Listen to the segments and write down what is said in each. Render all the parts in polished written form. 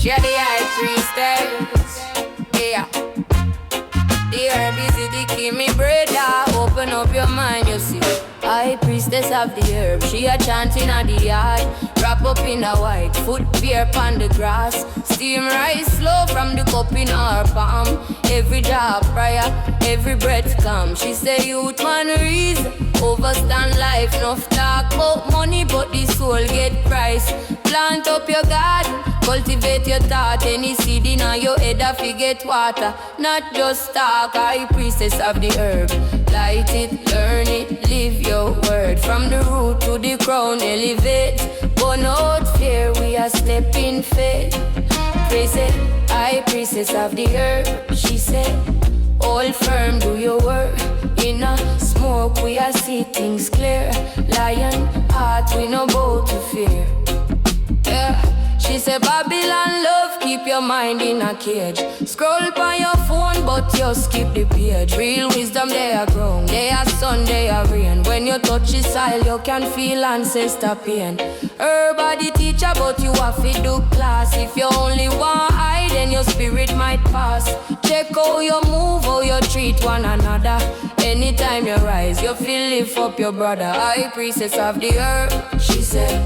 She a the high priestess. Yeah. The herb is the key, me brother. Open up your mind, you see. High priestess of the herb. She a chanting at the yard. Wrap up in a white, foot bare upon the grass. Steam rise slow from the cup in her palm. Every job prayer, every breath come. She say youth man reason. Overstand life, enough talk about money, but the soul get price. Plant up your garden, cultivate your thought. Any seed in your head a get water. Not just talk, high priestess of the herb. Light it, learn it, live your word. From the root to the crown, elevate. Burn out fear, we are stepping faith. Praise it, high priestess of the herb. She said, hold firm, do your work. In a smoke, we are see things clear. Lion heart, we no bow to fear. Yeah. She said, Babylon love, keep your mind in a cage. Scroll by your phone, but you skip the page. Real wisdom, they are grown, they are sun, they are rain. When you touch the soil, you can feel ancestor pain. Her body teacher, but you have to do class. If you only want hide, then your spirit might pass. Check how you move, how you treat one another. Anytime you rise, you feel lift up your brother. High priestess of the earth, she said,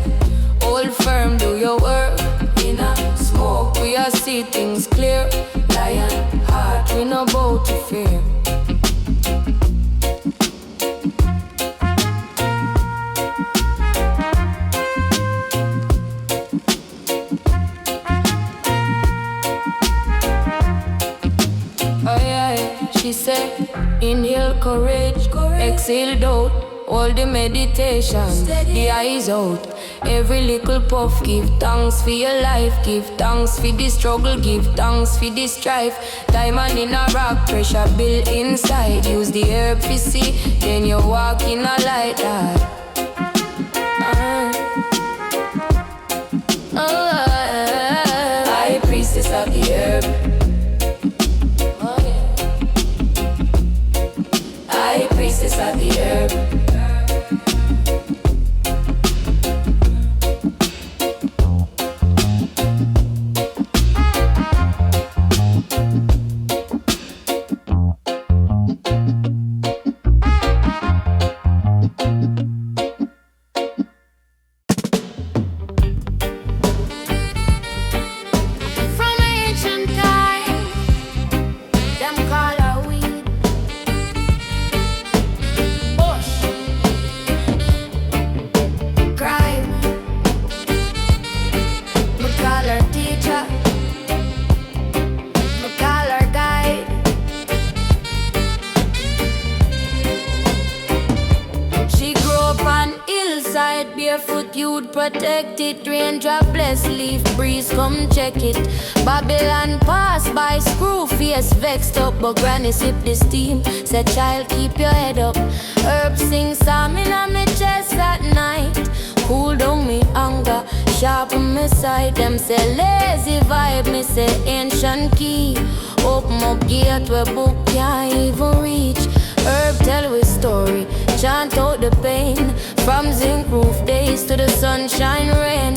hold firm, do your work. In a smoke, we are see things clear. Lion heart, we no bow to fear. Oh yeah, she said, inhale courage, exhale doubt. All the meditation, the eyes out. Every little puff, give thanks for your life. Give thanks for the struggle, give thanks for the strife. Diamond in a rock, pressure built inside. Use the herb to see, then you walk in a light that. High priestess of the herb. High priestess of the herb. Protected, raindrop bless leaf breeze, come check it. Babylon pass by, screw face vexed up, but granny sip the steam. Said child keep your head up. Herb sing psalm in my chest at night. Cool down me anger, sharpen me sight. Them say lazy vibe, me say ancient key. Open up gate where book can't even reach. Herb tell we story, chant out the pain. From zinc roof days to the sunshine rain.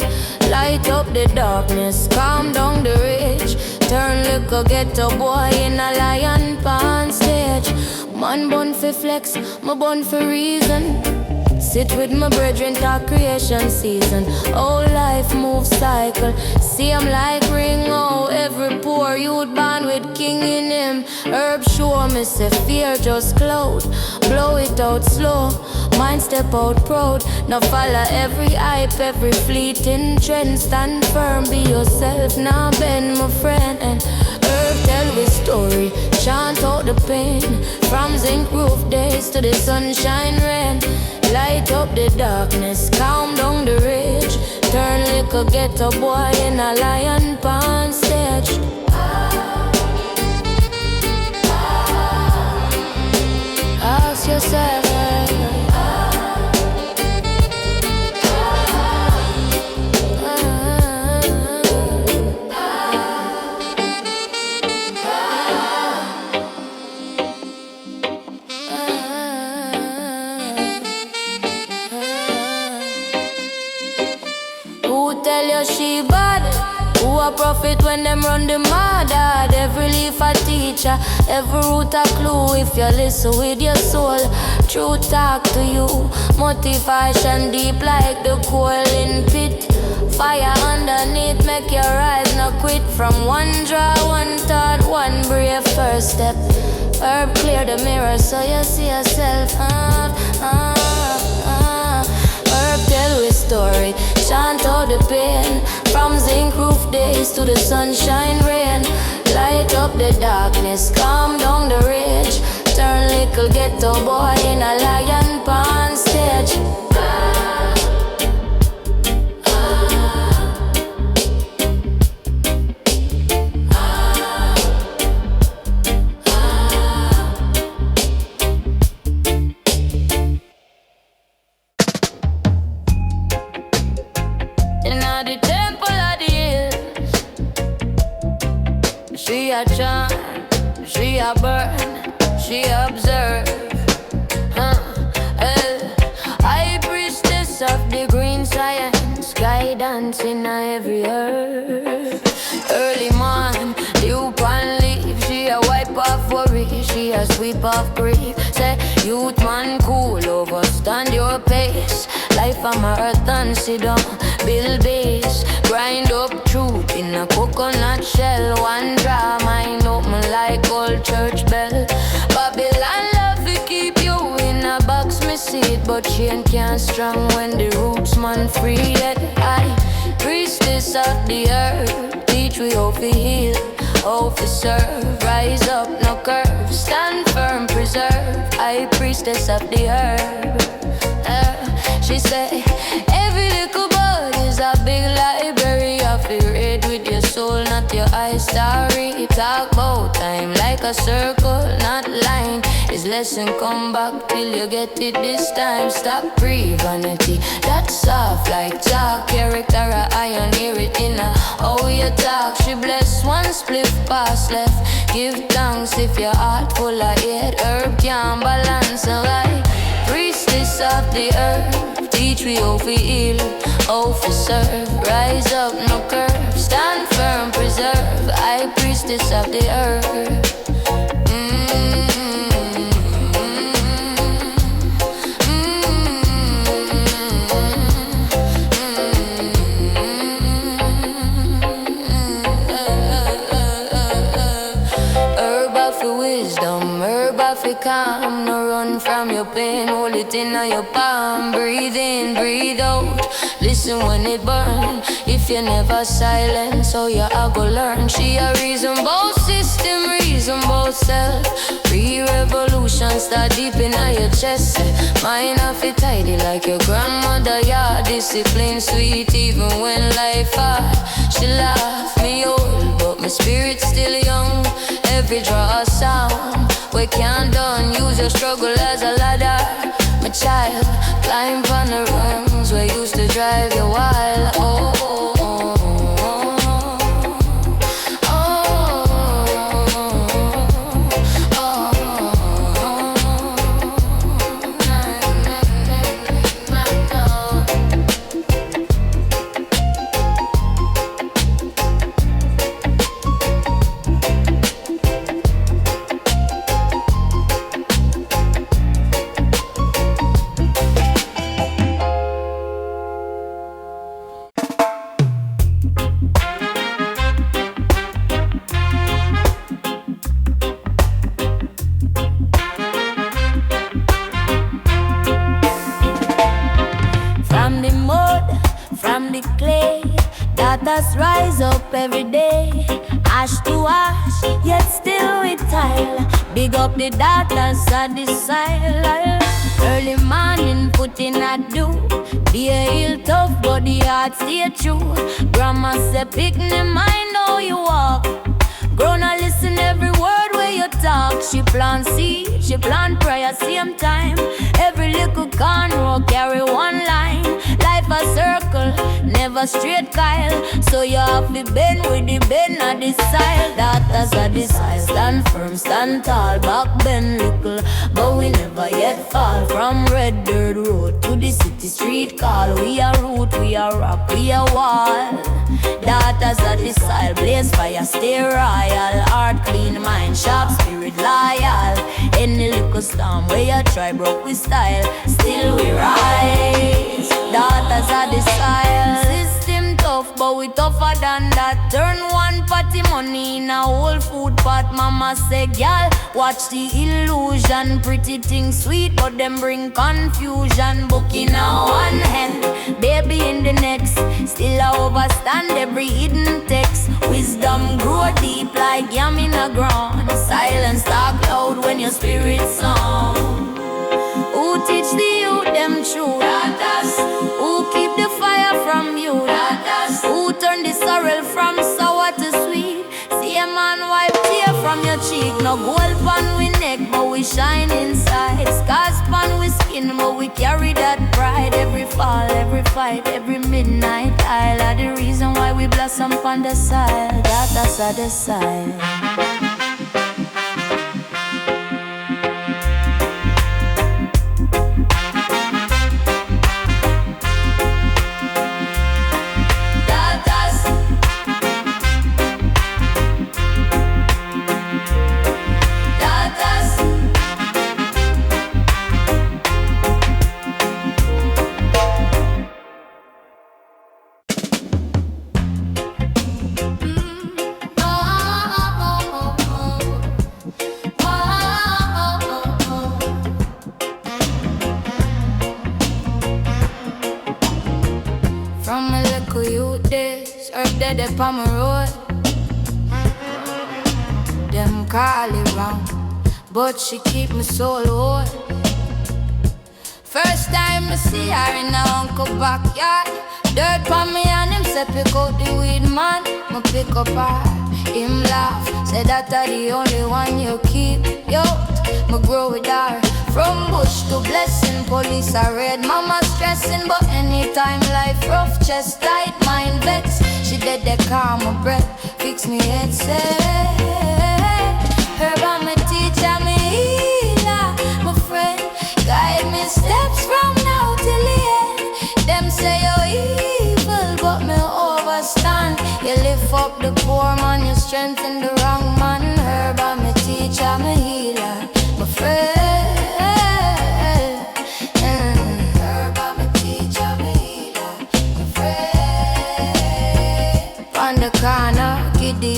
Light up the darkness, calm down the rage. Turn liquor, get a boy in a lion pan stage. Man born for flex, my born for reason. Sit with my brethren, talk creation season. Whole life move cycle. See I'm like ring, oh. Every poor youth born with king in him. Herb show me say fear just cloud. Blow it out slow, mind step out proud. Now follow every hype, every fleeting trend. Stand firm, be yourself, now bend my friend. And herb tell we story, chant out the pain. From zinc roof days to the sunshine rain. Light up the darkness, calm down the rage. Turn liquor, get a boy in a lion pan stage. Ask yourself. Who tell you she bad? Who a prophet when them run the murder? Every leaf a teacher, every root a clue. If you listen with your soul, truth talk to you. Motivation deep like the coiling pit. Fire underneath, make your rise, no quit. From one draw, one thought, one brave first step. Herb clear the mirror so you see yourself. Herb tell we story, chant out the pain. From zinc roof days to the sunshine rain. Light up the darkness, calm down the rage. Turn little ghetto boy in a lion pan stage. She a chant, she a burn, she observe. I priestess of the green science, guidance in every herb. Early morn, dew and leaf, she a wipe off worry, she a sweep off grief. Say, youth man cool, overstand your pace. Life a marathon, sit down, build base. Grind up truth in a coconut shell. One draw, mind open like old church bell. Babylon love to keep you in a box, me see it, but chain can't strong when the roots man free yet. I, priestess of the earth, teach we how to heal, how to serve. Rise up, no curve, stand firm, preserve. I, priestess of the earth. She say, every little bird is a big library. You feel read with your soul, not your eye story. Talk about time like a circle, not line. His lesson come back till you get it this time. Stop pre-vanity, that's soft like talk. Character a iron, hear it in a how you talk. She bless one spliff pass left. Give thanks if your heart full of hate. Herb can't balance a lie. Priestess of the earth, teach we how to heal, how to serve. Rise up, no curve, stand firm, preserve. I, priestess of the earth. Calm, no run from your pain. Hold it in your palm. Breathe in, breathe out. Listen when it burn. If you never silent, so you a go learn. She a reason both system, reason both self. Pre-revolution start deep in your chest. Mine off it tidy like your grandmother. Yeah, discipline sweet even when life hard. She laugh me old, but my spirit still young. Every draw a sound. We can't done, use your struggle as a ladder. My child, climb on the rungs. We used to drive you wild. Oh, oh, oh, oh, oh, daughters rise up every day, ash to ash, yet still we tile. Big up the daughters of the soil. Early morning put in a do. Be a hill tough, but the heart stay true. Grandma say pick me mind how you walk. Grown a listen every word where you talk. She plant seed, she plant prayer same time. Every little cornrow carry one line. Life a circle, never straight Kyle. So you have to bend with the bend of the style. Daughters of the style, stand firm, stand tall. Back bend little, but we never yet fall. From red dirt road to the city street call. We are root, we are rock, we are wall. Daughters daughters of the soil. Blaze fire, stay royal. Heart clean, mind sharp, spirit loyal. Any little storm where you try broke with style, still we rise. Daughters of the soil. System tough, but we tougher than that. Turn one potty money in a whole food pot. Mama say, girl, watch the illusion. Pretty things sweet, but them bring confusion. Book in a one hand, baby in the next. Still I overstand every hidden text. Wisdom grow deep like yam in the ground. Silence talk loud when your spirit song. Who teach the youth them true? Daughters. Who keep the fire from you? Daughters. Who turn the sorrel from sour to sweet? See a man wipe tear from your cheek. No gold pan we neck, but we shine inside. Scars pan we skin, but we carry that pride. Every fall, every fight, every midnight isle are the reason why we blossom on the side. Daughters are the side. On my road, them call it wrong, but she keep me so low. First time I see her in her uncle backyard. Dirt on me and him say pick out the weed man. Me pick up her, him laugh, say that I the only one you keep. Yo, me grow with her. From bush to blessing, police are red, mama stressing. But anytime life rough, chest tight, mind vex. She did the calm my breath, fix me head, say her by my teacher, me healer, my friend. Guide me steps from now till the end. Them say you're evil, but me overstand. You lift up the poor man, you strengthen the wrong man. Her by my teacher, me healer, my friend.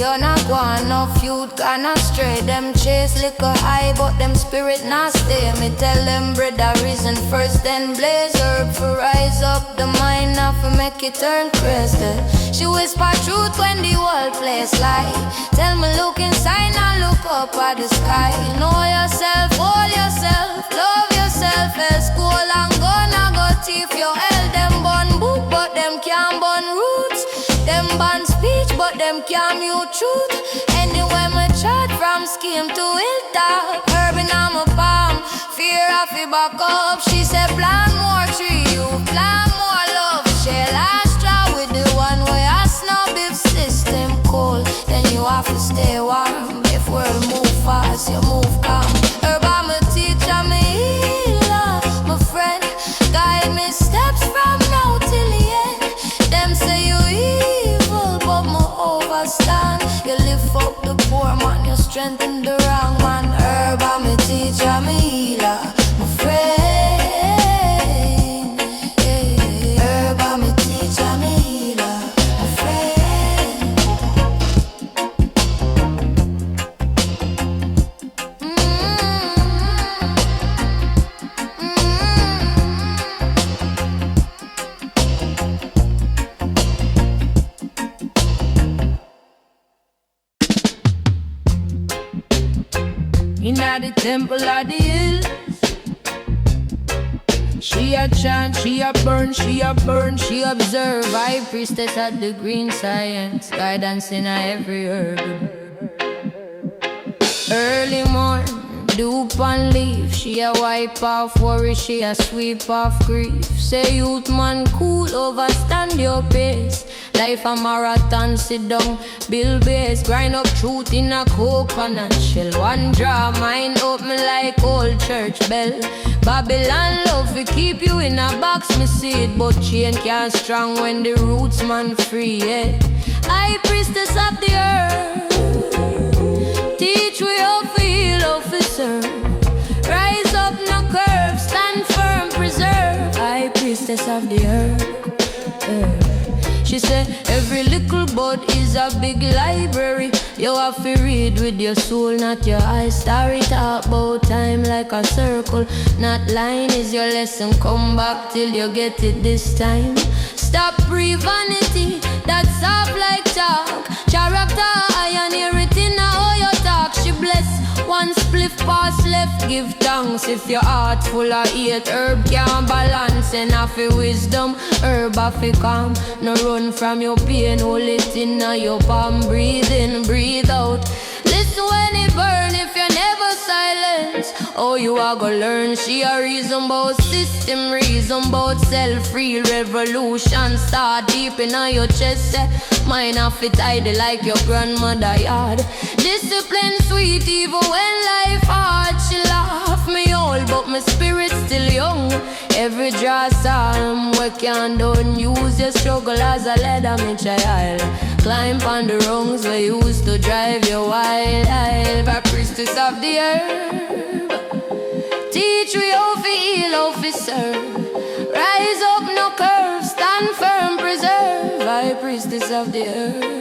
Ziona go on, no feud can stray. Them chase liquor high, but them spirit not stay. Me tell them brother reason first, then blaze herb for rise up the mind, now for make it turn crazy. She whisper truth when the world plays lie. Tell me look inside, now look up at the sky. Know yourself, hold yourself, love yourself. Else school and gonna go thief your hell. Them burn book, but them can't burn roots. Them ban speech, but them can't mute truth. Anyway, me chat from scheme to hilltop. Herb in my palm, fear of it back up. She said plant more tree, you plant more love. Share last straw with the one way I snub. If system cold, then you have to stay warm. If world move fast, you move calm. Herb I'm a teacher, me healer, my friend. Guide me steps from now till the end. Them say you evil, but me overstand. You lift up the poor man, you strengthen the wrong man. Herb I'm a teacher, me healer, my friend. Herb I'm a teacher, me healer, my friend. Inna the temple of the hills, she a chant, she a burn, she a burn, she observe. High priestess at the green science, guidance in every herb. Early morn, dew and leaf, she a wipe off worry, she a sweep off grief. Say youth man cool, overstand your pace. Life a marathon, sit down, build base, grind up truth in a coconut shell. One draw, mind open like old church bell. Babylon love to keep you in a box, me see it, but chain can't strong when the roots man free, yeah. I priestess of the earth, teach we how to heal, how to serve. Rise up, no curve, stand firm, preserve. I priestess of the earth. She said, every little bud is a big library. You have to read with your soul, not your eyes. Story talk about time like a circle. Not line is your lesson. Come back till you get it this time. Stop pre-vanity, that's soft like talk. Character, I and hear it in how you talk. She bless, one spliff pass left, give thanks. If your heart full of hate, herb can't balance. Enough of wisdom, herb have to calm. No run from your pain, hold it in your palm. Breathe in, breathe out. Listen when it burn if you never silence. Oh, you are gonna learn. She a reason about system, reason about self-free revolution. Start deep in your chest, mine off it tidy like your grandmother yard. Discipline sweet even when life hard. She laugh me old but my spirit still young. Every draw psalm we can done. Use your struggle as a ladder, me child. Climb on the rungs we used to drive you wild. I've a priestess of the herb, teach we how to heal, how to serve. Rise up, no curve, stand firm, preserve. I priestess of the earth.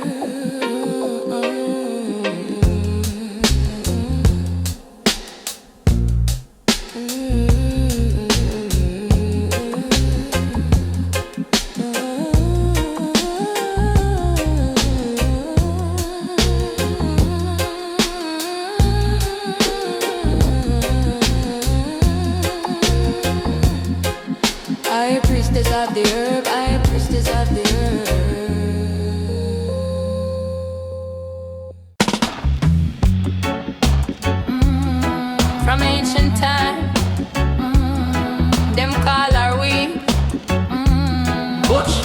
I priestess of the herb, I priestess of the herb. From ancient time, them call her we Butch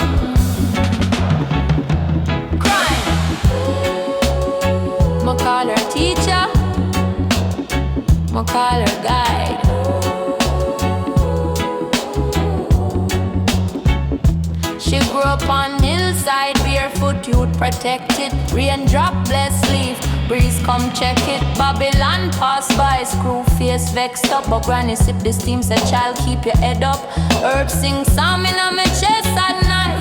crime. Ma call her teacher, ma call her guide. She grew up on hillside, barefoot, youth protected. Raindrop, bless leaf, breeze come check it. Babylon pass by, screw face vexed up. But granny sip the steam, said child keep your head up. Herb sing psalm in my chest at night.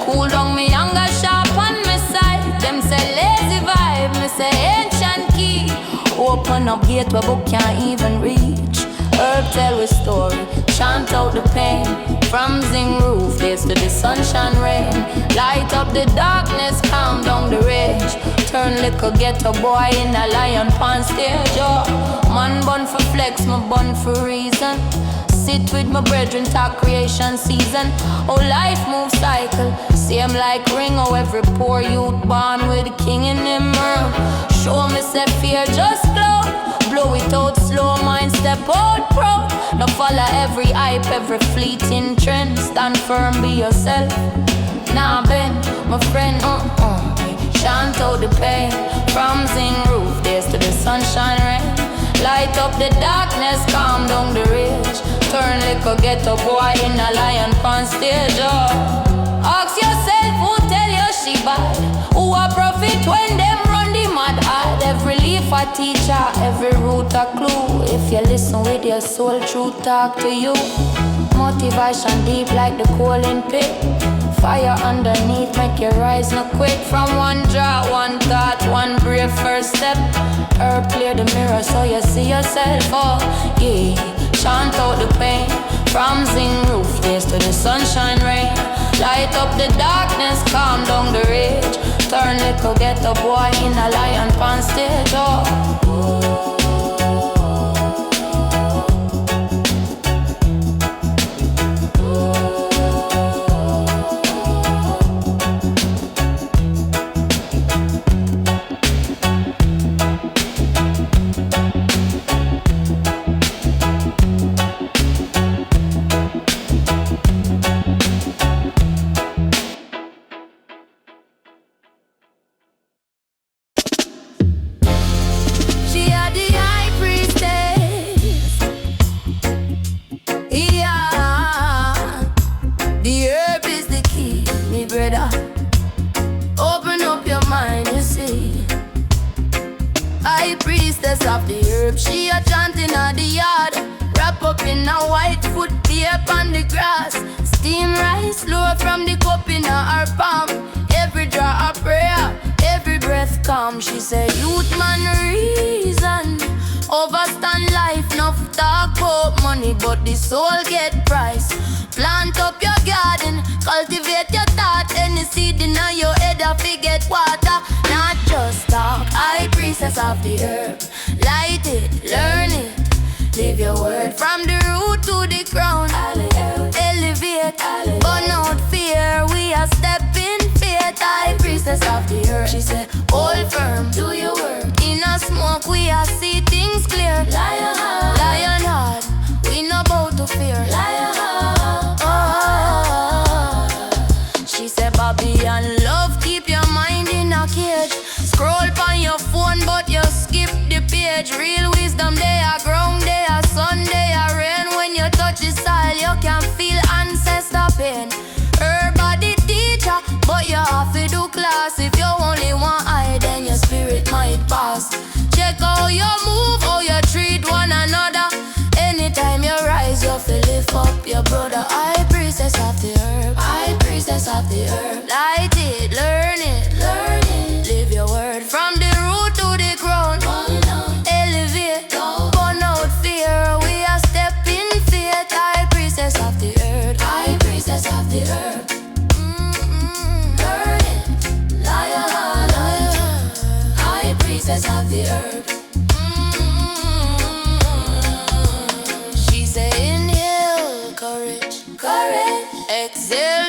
Cool down me younger, sharp on my side. Them say lazy vibe, me say ancient key. Open up gate where book can't even reach. Herb tell a story, chant out the pain. From zing roof days to the sunshine rain. Light up the darkness, calm down the rage. Turn little ghetto boy in a lion pan stage. Oh, man bun for flex, my bun for reason. Sit with my brethren, talk creation season. Oh, life moves cycle, same like ring. Oh, every poor youth born with a king in him. Show me say fear just glow. Blow it out slow, mind step out proud. No follow every hype, every fleeting trend. Stand firm, be yourself. Nah bend, my friend, chant out the pain. From zing roof days to the sunshine rain. Light up the darkness, calm down the rage. Turn little ghetto boy in a lion pan stage. Oh, ask yourself who tell you she bad. Who a prophet when them run the mad ad. Every leaf a teacher, every root a clue. If you listen with your soul, truth talk to you. Motivation deep like the coal in pit. Fire underneath, make you rise no quit. From one draw, one thought, one brave first step. Herb clear the mirror so you see yourself. Oh, yeah, chant out the pain. From zing roof days to the sunshine rain. Light up the darkness, calm down the rage. Turn little ghetto boy in a lion pan stage. Oh. high priestess of the herb. She a chanting at the yard, wrap up in a white foot tape on the grass. Steam rise slow from the cup in her palm. Every draw a prayer, every breath calm. She say, youth man reason, overstand life, enough talk about money, but the soul get price. Plant up your garden, cultivate your thought. Any seed in your head, I forget water. Not just talk, high priestess of the herb. Light it, learn it, live your word. From the root to the crown, elevate, burn out fear. We are stepping faith, high priestess of the herb. She said, hold firm, do your work. In a smoke, we are see things clear. Lion heart, we no bow to fear. Lion heart. She said, Babylon love, keep your mind in a cage. Scroll on your phone, but you skip the page. Real wisdom, they are ground, they are sun, they are rain. When you touch the soil, you can feel ancestor pain. Her body teacher, but you have to do class. If you only want eye, then your spirit might pass. Check how you move, how you treat one another. Anytime you rise, you feel lift up your brother. High priestess of the herb, high priestess of the herb. Light it, learn it, live your word. From the root to the crown, elevate, burn out fear. We are stepping faith, high priestess of the herb, high priestess of the herb. Learn it, lion, high priestess of the herb. She say inhale, courage, exhale,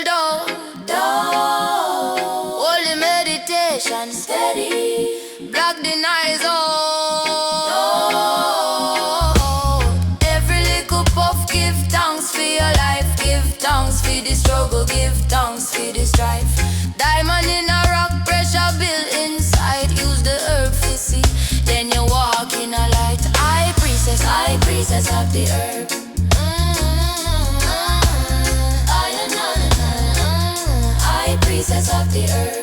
holy meditation, steady, block the noise, every little puff, give thanks for your life. Give thanks for the struggle, give thanks for the strife. Diamond in a rock, pressure build inside. Use the herb to see, then you walk in a light. High priestess of the herb. High priestess of the herb.